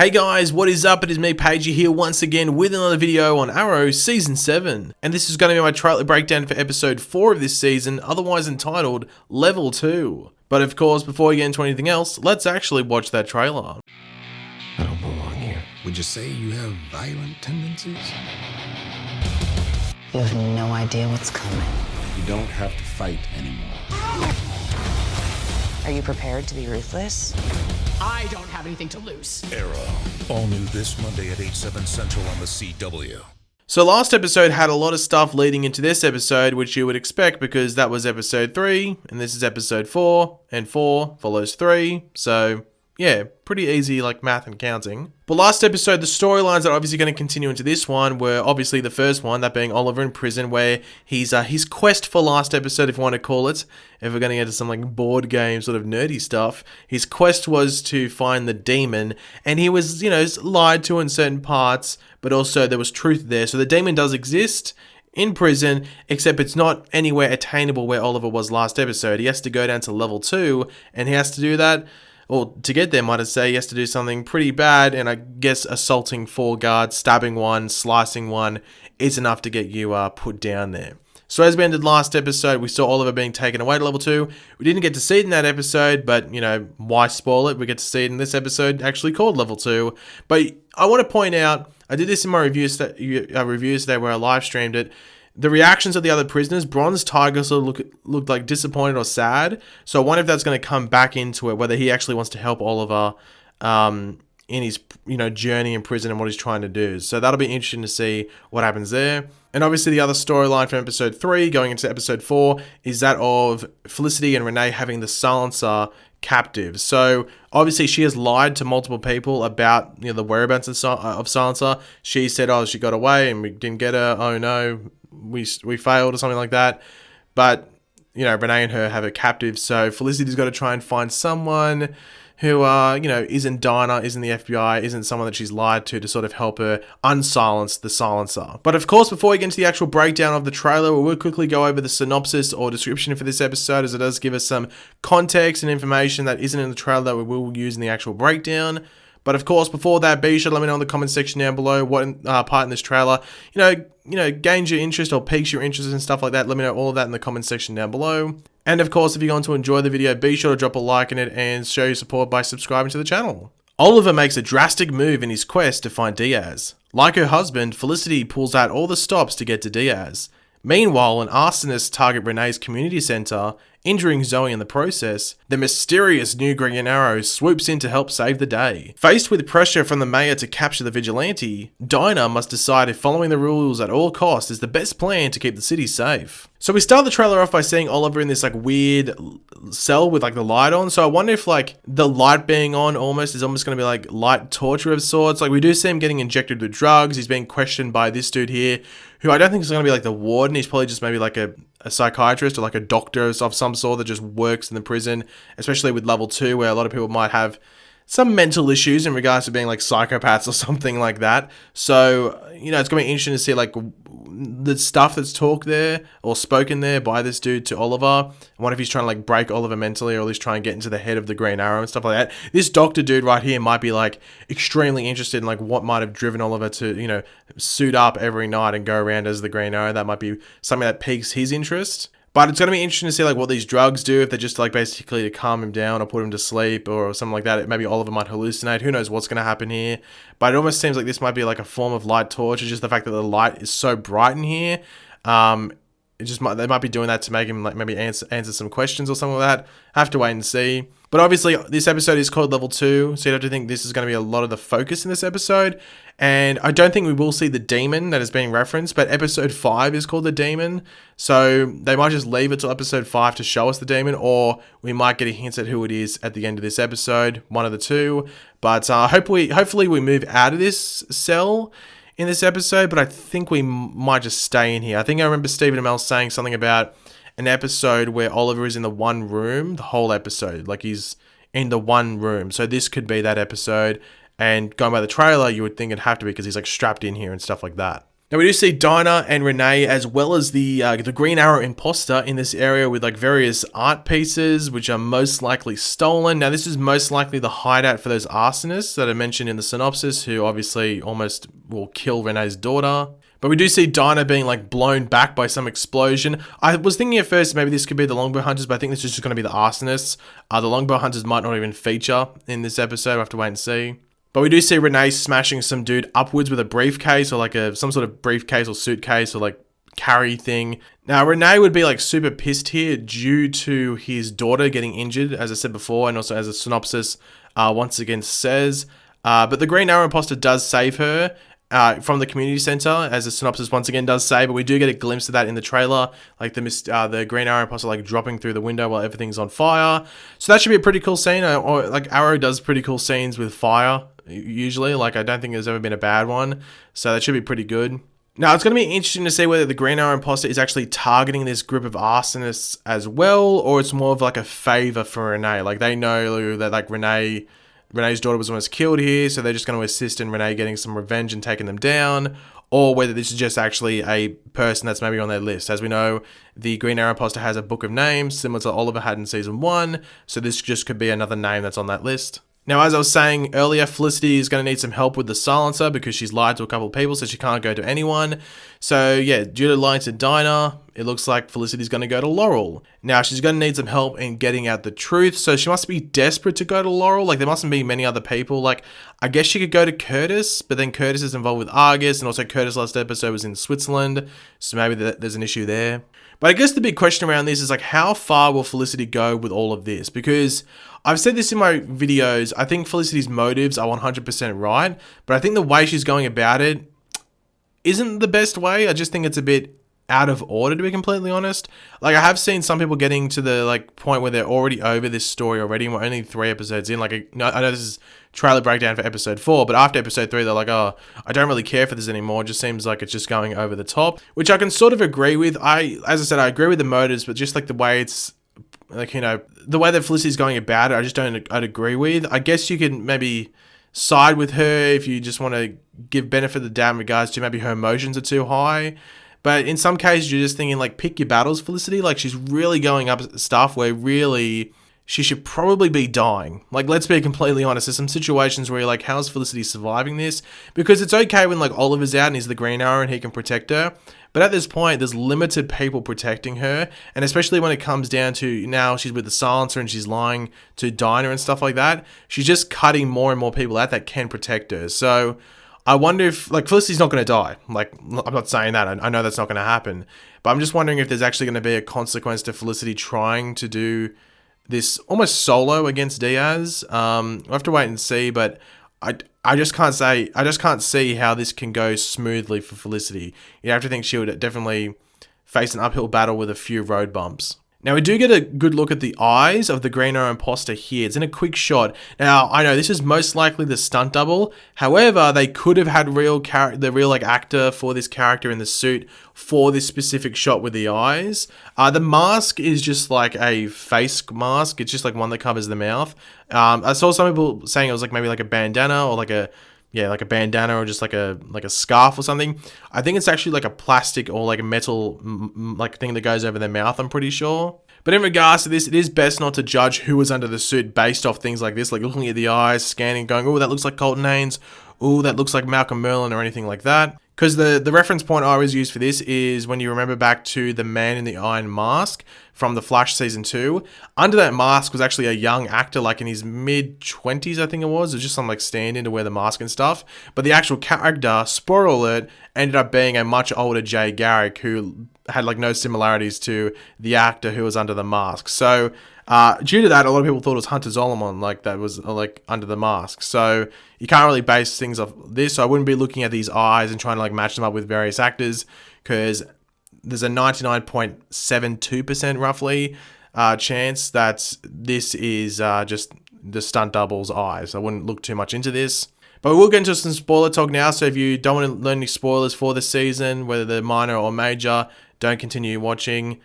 Hey guys, what is up? It is me, Pagey, here once again with another video on Arrow Season 7. And this is going to be my trailer breakdown for Episode 4 of this season, otherwise entitled Level 2. But of course, before we get into anything else, let's actually watch that trailer. I don't belong here. Would you say you have violent tendencies? You have no idea what's coming. You don't have to fight anymore. Are you prepared to be ruthless? I don't have anything to lose. Arrow, all new this Monday at 8/7 Central on the CW. So last episode had a lot of stuff leading into this episode, which you would expect because that was Episode 3, and this is Episode 4, and 4 follows 3, so yeah, pretty easy like math and counting. But last episode, the storylines that are obviously going to continue into this one were obviously the first one, that being Oliver in prison, where his quest for last episode, if you want to call it, if we're going to get into some like board game sort of nerdy stuff, his quest was to find the demon, and he was, lied to in certain parts, but also there was truth there. So the demon does exist in prison, except it's not anywhere attainable where Oliver was last episode. He has to go down to level 2, and he has to do that. Or to get there, might I say, he has to do something pretty bad, and I guess assaulting 4 guards, stabbing 1, slicing 1 is enough to get you put down there. So as we ended last episode, we saw Oliver being taken away to level 2. We didn't get to see it in that episode, but, why spoil it? We get to see it in this episode, actually called level 2. But I want to point out, I did this in my reviews today where I live streamed it. The reactions of the other prisoners, Bronze Tiger sort of looked like disappointed or sad. So I wonder if that's going to come back into it, whether he actually wants to help Oliver in his journey in prison and what he's trying to do. So that'll be interesting to see what happens there. And obviously the other storyline from Episode 3 going into Episode 4 is that of Felicity and Renee having the Silencer captive. So obviously she has lied to multiple people about the whereabouts of Silencer. She said, oh, she got away and we didn't get her. Oh no, we failed or something like that. But Renee and her have a captive, so Felicity's got to try and find someone who isn't Dinah, isn't the FBI, isn't someone that she's lied to sort of help her unsilence the silencer. But of course, before we get into the actual breakdown of the trailer, we will quickly go over the synopsis or description for this episode, as it does give us some context and information that isn't in the trailer that we will use in the actual breakdown. But of course, before that, be sure to let me know in the comment section down below what part in this trailer, gains your interest or piques your interest and stuff like that. Let me know all of that in the comment section down below. And of course, if you're going to enjoy the video, be sure to drop a like in it and show your support by subscribing to the channel. Oliver makes a drastic move in his quest to find Diaz. Like her husband, Felicity pulls out all the stops to get to Diaz. Meanwhile, an arsonist targets Renee's community center, injuring Zoe in the process. The mysterious new Green Arrow swoops in to help save the day. Faced with pressure from the mayor to capture the vigilante, Dinah must decide if following the rules at all costs is the best plan to keep the city safe. So we start the trailer off by seeing Oliver in this weird cell with the light on. So I wonder if the light being on is almost going to be light torture of sorts. We do see him getting injected with drugs. He's being questioned by this dude here, who I don't think is going to be the warden. He's probably just maybe a psychiatrist or a doctor of some sort that just works in the prison, especially with level 2, where a lot of people might have some mental issues in regards to being psychopaths or something like that. So, it's going to be interesting to see the stuff that's talked there or spoken there by this dude to Oliver. I wonder if he's trying to break Oliver mentally, or at least try and get into the head of the Green Arrow and stuff like that. This doctor dude right here might be extremely interested in what might have driven Oliver to, suit up every night and go around as the Green Arrow. That might be something that piques his interest. But it's going to be interesting to see what these drugs do, if they're just basically to calm him down or put him to sleep or something like that. Maybe Oliver might hallucinate. Who knows what's going to happen here. But it almost seems like this might be a form of light torture. Just the fact that the light is so bright in here. They might be doing that to make him maybe answer some questions or something like that. Have to wait and see. But obviously this episode is called Level 2, so you have to think this is going to be a lot of the focus in this episode. And I don't think we will see the demon that is being referenced, but Episode 5 is called The Demon. So they might just leave it till Episode 5 to show us the demon, or we might get a hint at who it is at the end of this episode, one of the two. But hopefully we move out of this cell in this episode, but I think we might just stay in here. I think I remember Stephen Amell saying something about an episode where Oliver is in the one room, the whole episode, he's in the one room. So this could be that episode, and going by the trailer, you would think it'd have to be because he's strapped in here and stuff like that. Now we do see Dinah and Renee as well as the Green Arrow imposter in this area with like various art pieces which are most likely stolen. Now this is most likely the hideout for those arsonists that I mentioned in the synopsis who obviously almost will kill Renee's daughter. But we do see Dinah being like blown back by some explosion. I was thinking at first maybe this could be the Longbow Hunters, but I think this is just going to be the arsonists. The Longbow Hunters might not even feature in this episode. We'll have to wait and see. But we do see Renee smashing some dude upwards with a briefcase or like some sort of briefcase or suitcase or like carry thing. Now Renee would be like super pissed here due to his daughter getting injured, as I said before, and also as a synopsis once again says. But the Green Arrow imposter does save her from the community center, as the synopsis once again does say, but we do get a glimpse of that in the trailer, like the Green Arrow imposter like dropping through the window while everything's on fire. So that should be a pretty cool scene. Or like Arrow does pretty cool scenes with fire usually. Like I don't think there's ever been a bad one, so that should be pretty good. Now it's going to be interesting to see whether the Green Arrow imposter is actually targeting this group of arsonists as well, or it's more of like a favor for Renee. Like they know that like Renee's daughter was almost killed here, so they're just going to assist in Renee getting some revenge and taking them down, or whether this is just actually a person that's maybe on their list. As we know, the Green Arrow imposter has a book of names, similar to Oliver had in season 1, so this just could be another name that's on that list. Now, as I was saying earlier, Felicity is going to need some help with the silencer because she's lied to a couple of people, so she can't go to anyone. So yeah, due to lying to Dinah, it looks like Felicity's going to go to Laurel. Now, she's going to need some help in getting out the truth, so she must be desperate to go to Laurel. Like, there mustn't be many other people. Like, I guess she could go to Curtis, but then Curtis is involved with Argus, and also Curtis last episode was in Switzerland, so maybe there's an issue there. But I guess the big question around this is, like, how far will Felicity go with all of this? Because I've said this in my videos, I think Felicity's motives are 100% right, but I think the way she's going about it isn't the best way. I just think it's a bit out of order, to be completely honest. Like, I have seen some people getting to the like point where they're already over this story already, and we're only 3 episodes in. Like, I know this is trailer breakdown for episode 4, but after episode 3, they're like, oh, I don't really care for this anymore. It just seems like it's just going over the top, which I can sort of agree with. As I said, I agree with the motives, but just like the way it's, like, you know, the way that Felicity's going about it, I just I'd agree with. I guess you can maybe side with her if you just want to give benefit of the doubt in regards to maybe her emotions are too high. But in some cases, you're just thinking, like, pick your battles, Felicity. Like, she's really going up stuff where really she should probably be dying. Like, let's be completely honest. There's some situations where you're like, how's Felicity surviving this? Because it's okay when, like, Oliver's out and he's the Green Arrow and he can protect her. But at this point, there's limited people protecting her. And especially when it comes down to now she's with the silencer and she's lying to Dinah and stuff like that, she's just cutting more and more people out that can protect her. So I wonder if, like, Felicity's not going to die. Like, I'm not saying that. I know that's not going to happen. But I'm just wondering if there's actually going to be a consequence to Felicity trying to do this almost solo against Diaz. We'll have to wait and see, but I just can't see how this can go smoothly for Felicity. You have to think she would definitely face an uphill battle with a few road bumps. Now, we do get a good look at the eyes of the Green Arrow imposter here. It's in a quick shot. Now, I know this is most likely the stunt double. However, they could have had the real like actor for this character in the suit for this specific shot with the eyes. The mask is just like a face mask. It's just like one that covers the mouth. I saw some people saying it was like maybe like a bandana or like a bandana or just like a scarf or something. I think it's actually like a plastic or like a metal like thing that goes over their mouth, I'm pretty sure. But in regards to this, it is best not to judge who was under the suit based off things like this, like looking at the eyes, scanning, going, oh, that looks like Colton Haynes. Oh, that looks like Malcolm Merlin or anything like that. Because the reference point I always use for this is when you remember back to the Man in the Iron Mask from The Flash Season 2. Under that mask was actually a young actor, like in his mid-20s, I think it was. It was just some like stand-in to wear the mask and stuff. But the actual character, spoiler alert, ended up being a much older Jay Garrick who had like no similarities to the actor who was under the mask. So due to that, a lot of people thought it was Hunter Zolomon, like that was like under the mask. So you can't really base things off this. So I wouldn't be looking at these eyes and trying to like match them up with various actors, because there's a 99.72% roughly chance that this is just the stunt double's eyes. I wouldn't look too much into this. But we'll get into some spoiler talk now, so if you don't want to learn any spoilers for the season, whether they're minor or major, don't continue watching.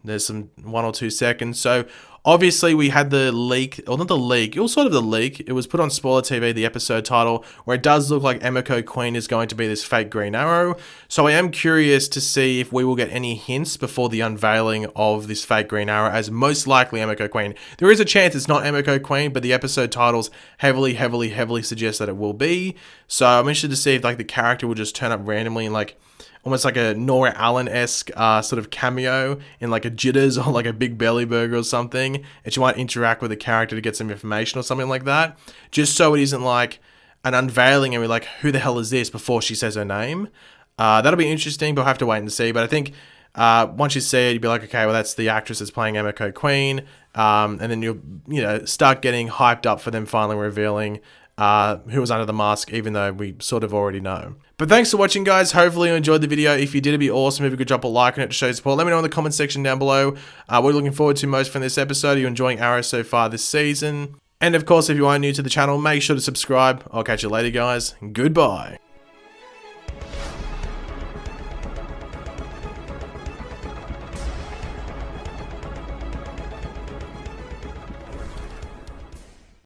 There's some 1 or 2 seconds. So Obviously, we had the leak, or not the leak, it was sort of the leak. It was put on Spoiler TV, the episode title, where it does look like Emiko Queen is going to be this fake Green Arrow. So I am curious to see if we will get any hints before the unveiling of this fake Green Arrow, as most likely Emiko Queen. There is a chance it's not Emiko Queen, but the episode titles heavily suggest that it will be. So I'm interested to see if like the character will just turn up randomly and like almost like a Nora Allen-esque sort of cameo in like a Jitters or like a Big Belly Burger or something, and she might interact with the character to get some information or something like that, just so it isn't like an unveiling and we're like, who the hell is this, before she says her name. That'll be interesting, but we'll have to wait and see. But I think once you see it, you'd be like, okay, well, that's the actress that's playing Emiko Queen, and then you'll start getting hyped up for them finally revealing who was under the mask, even though we sort of already know. But thanks for watching, guys. Hopefully you enjoyed the video. If you did, it'd be awesome if you could drop a like on it to show support. Let me know in the comment section down below what you're looking forward to most from this episode. Are you enjoying Arrow so far this season? And of course, if you are new to the channel, make sure to subscribe. I'll catch you later, guys. Goodbye.